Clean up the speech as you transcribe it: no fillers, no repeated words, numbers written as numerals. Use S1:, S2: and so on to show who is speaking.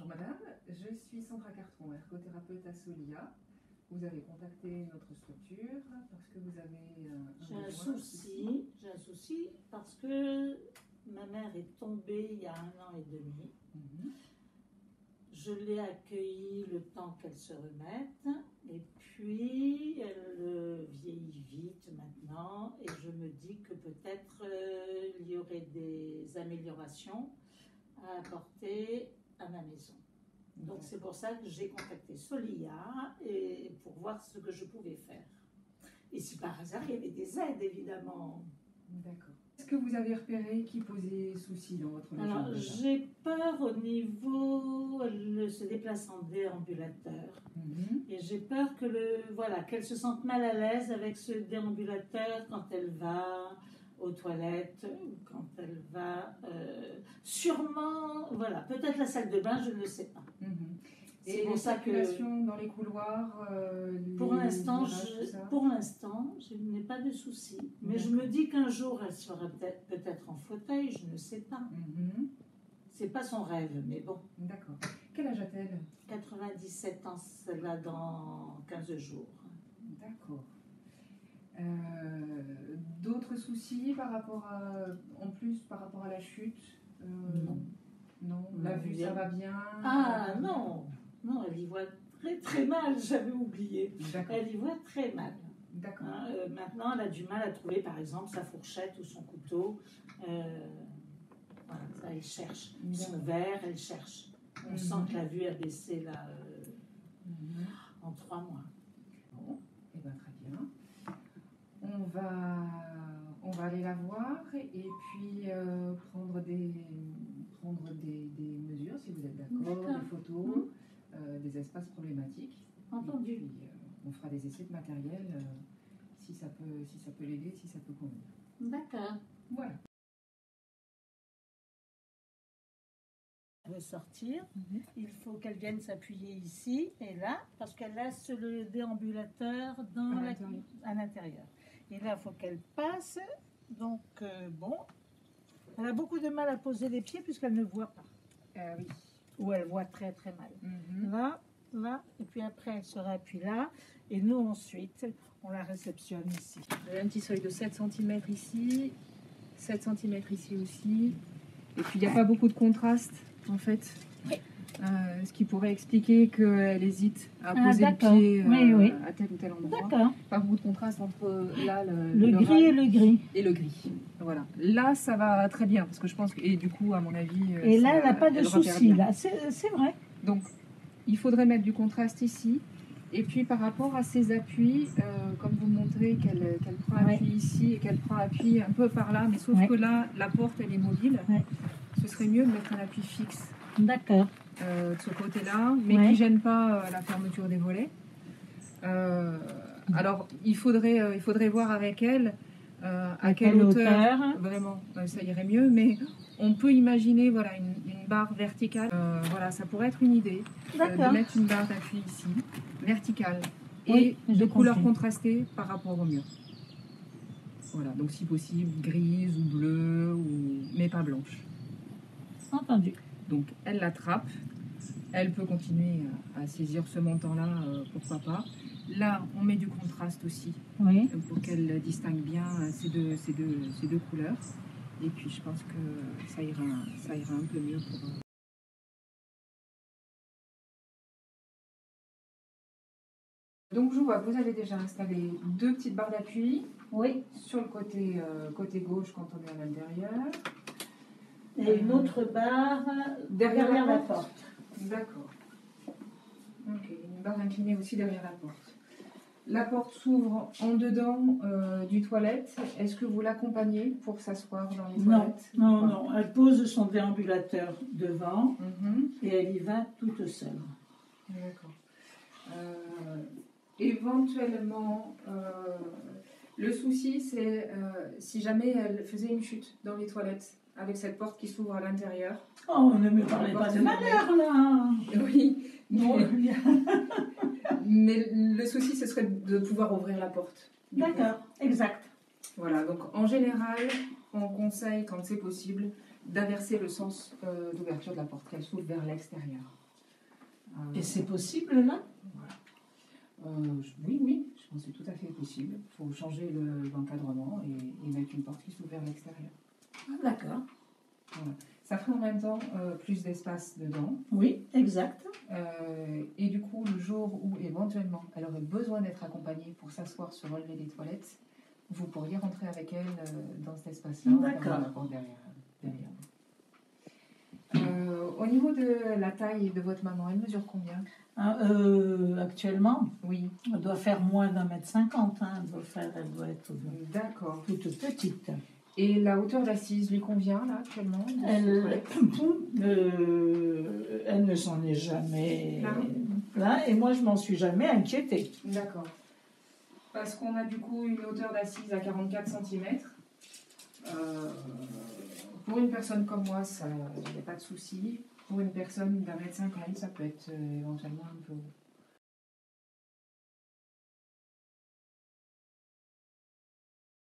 S1: Bonjour madame, je suis Sandra Cartron, ergothérapeute à Solia. Vous avez contacté notre structure parce que vous avez
S2: J'ai un souci parce que ma mère est tombée il y a 1 an et demi. Je l'ai accueillie le temps qu'elle se remette et puis elle vieillit vite maintenant et je me dis que peut-être il y aurait des améliorations à apporter à ma maison. Donc c'est pour ça que j'ai contacté Solia et pour voir ce que je pouvais faire. Et si par hasard il y avait des aides évidemment.
S1: D'accord. Est-ce que vous avez repéré qui posait souci dans votre maison?
S2: Alors j'ai peur au niveau, elle se déplace en déambulateur. Et j'ai peur que qu'elle se sente mal à l'aise avec ce déambulateur quand elle va aux toilettes ou quand elle va sûrement, voilà, peut-être la salle de bain, je ne sais pas.
S1: Et pour ça que dans les couloirs,
S2: pour l'instant, je n'ai pas de soucis. Mais je me dis qu'un jour, elle sera peut-être en fauteuil, je ne sais pas. C'est pas son rêve, mais bon.
S1: D'accord. Quel âge a-t-elle?
S2: 97 ans, celle-là dans 15 jours.
S1: D'accord. D'autres soucis par rapport à la chute? Non. La vue, ça va bien?
S2: Ah non, elle y voit très très mal, j'avais oublié. Elle y voit très mal.
S1: D'accord.
S2: Maintenant, elle a du mal à trouver, par exemple, sa fourchette ou son couteau. Voilà, ça, elle cherche. Son verre, elle cherche. On sent que la vue a baissé là, en 3 mois.
S1: Bon, et bien très bien. On va aller la voir et puis prendre des mesures, si vous êtes d'accord, des photos, des espaces problématiques.
S2: Entendu.
S1: Et puis on fera des essais de matériel si ça peut l'aider, si ça peut convenir.
S2: D'accord.
S1: Voilà.
S2: Elle veut sortir, il faut qu'elle vienne s'appuyer ici et là, parce qu'elle laisse le déambulateur à l'intérieur. Et là, il faut qu'elle passe. Donc, bon, elle a beaucoup de mal à poser les pieds puisqu'elle ne voit pas.
S1: Oui.
S2: Ou elle voit très très mal. Là, et puis après, elle se réappuie là. Et nous, ensuite, on la réceptionne ici.
S1: Un petit seuil de 7 cm ici, 7 cm ici aussi. Et puis, il n'y a pas beaucoup de contraste, en fait.
S2: Oui.
S1: Ce qui pourrait expliquer qu'elle hésite à poser le pied à tel ou tel endroit.
S2: D'accord.
S1: Pas beaucoup de contraste entre là,
S2: le gris et le gris.
S1: Et le gris. Voilà. Là, ça va très bien, parce que je pense que, et du coup, à mon avis...
S2: Et là, elle n'a pas de souci, là. C'est vrai.
S1: Donc, il faudrait mettre du contraste ici. Et puis, par rapport à ses appuis, comme vous montrez qu'elle prend appui ici et qu'elle prend appui un peu par là, mais sauf que là, la porte, elle est mobile. Ce serait mieux de mettre un appui fixe.
S2: D'accord.
S1: De ce côté-là, mais qui ne gêne pas la fermeture des volets. Alors, il faudrait voir avec elle à quelle hauteur vraiment ça irait mieux, mais on peut imaginer voilà, une barre verticale. Voilà, ça pourrait être une idée de mettre une barre d'appui ici, verticale, et de couleur contrastée par rapport au mur. Voilà, donc si possible, grise ou bleue, mais pas blanche.
S2: Entendu.
S1: Donc, elle l'attrape. Elle peut continuer à saisir ce montant-là, pourquoi pas. Là, on met du contraste aussi, pour qu'elle distingue bien ces deux couleurs. Et puis, je pense que ça ira un peu mieux pour... Donc, je vois que vous avez déjà installé 2 petites barres d'appui.
S2: Oui.
S1: Sur le côté gauche, quand on est à l'intérieur.
S2: Et une autre barre derrière la porte.
S1: D'accord. Ok, une barre inclinée aussi derrière la porte. La porte s'ouvre en dedans du toilette. Est-ce que vous l'accompagnez pour s'asseoir dans les toilettes?
S2: Non. Elle pose son déambulateur devant et elle y va toute seule.
S1: D'accord. Éventuellement, le souci, c'est si jamais elle faisait une chute dans les toilettes, avec cette porte qui s'ouvre à l'intérieur.
S2: Oh, ne me parlez pas de malheur, là.
S1: Oui. Mais le souci, ce serait de pouvoir ouvrir la porte.
S2: D'accord, exact.
S1: Voilà, donc en général, on conseille, quand c'est possible, d'inverser le sens d'ouverture de la porte, qu'elle s'ouvre vers l'extérieur.
S2: Et c'est possible là?
S1: Oui, je pense que c'est tout à fait possible. Il faut changer l'encadrement et mettre une porte qui s'ouvre vers l'extérieur.
S2: Ah, d'accord.
S1: Voilà. Ça ferait en même temps plus d'espace dedans.
S2: Oui, exact.
S1: Et du coup, le jour où éventuellement elle aurait besoin d'être accompagnée pour s'asseoir sur le relevé des toilettes, vous pourriez rentrer avec elle dans cet espace-là.
S2: D'accord.
S1: La porte derrière vous. Au niveau de la taille de votre maman, elle mesure combien?
S2: Actuellement,
S1: oui.
S2: Elle doit faire moins d'1,50 m. Elle doit être
S1: d'accord.
S2: Toute petite.
S1: Et la hauteur d'assise lui convient là actuellement?
S2: Elle ne s'en est jamais là et moi je m'en suis jamais inquiétée.
S1: D'accord. Parce qu'on a du coup une hauteur d'assise à 44 cm. Pour une personne comme moi, il n'y a pas de souci. Pour une personne d'1,50 m, ça peut être éventuellement un peu haut.